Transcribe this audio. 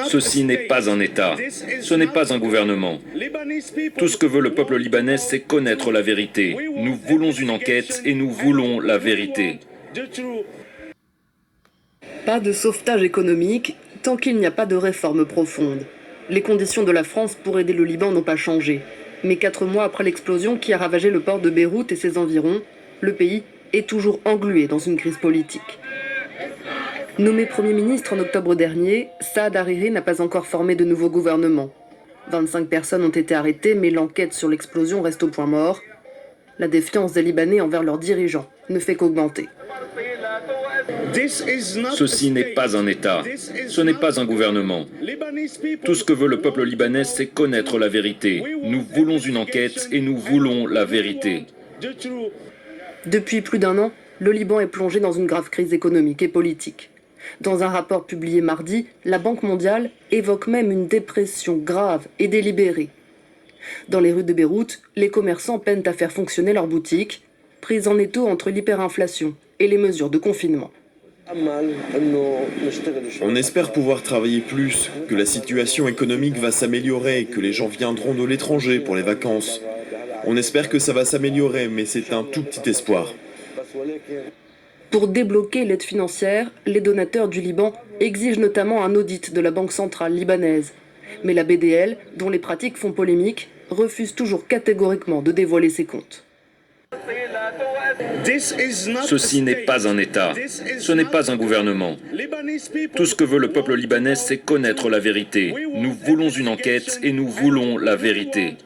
Ceci n'est pas un État, ce n'est pas un gouvernement. Tout ce que veut le peuple libanais, c'est connaître la vérité. Nous voulons une enquête et nous voulons la vérité. Pas de sauvetage économique tant qu'il n'y a pas de réforme profonde. Les conditions de la France pour aider le Liban n'ont pas changé. Mais 4 mois après l'explosion qui a ravagé le port de Beyrouth et ses environs, le pays est toujours englué dans une crise politique. Nommé Premier ministre en octobre dernier, Saad Hariri n'a pas encore formé de nouveau gouvernement. 25 personnes ont été arrêtées, mais l'enquête sur l'explosion reste au point mort. La défiance des Libanais envers leurs dirigeants ne fait qu'augmenter. Ceci n'est pas un État, ce n'est pas un gouvernement. Tout ce que veut le peuple libanais, c'est connaître la vérité. Nous voulons une enquête et nous voulons la vérité. Depuis plus d'1 an, le Liban est plongé dans une grave crise économique et politique. Dans un rapport publié mardi, la Banque mondiale évoque même une dépression grave et délibérée. Dans les rues de Beyrouth, les commerçants peinent à faire fonctionner leurs boutiques, prises en étau entre l'hyperinflation et les mesures de confinement. On espère pouvoir travailler plus, que la situation économique va s'améliorer, que les gens viendront de l'étranger pour les vacances. On espère que ça va s'améliorer, mais c'est un tout petit espoir. Pour débloquer l'aide financière, les donateurs du Liban exigent notamment un audit de la Banque centrale libanaise. Mais la BDL, dont les pratiques font polémique, refuse toujours catégoriquement de dévoiler ses comptes. Ceci n'est pas un État, ce n'est pas un gouvernement. Tout ce que veut le peuple libanais, c'est connaître la vérité. Nous voulons une enquête et nous voulons la vérité.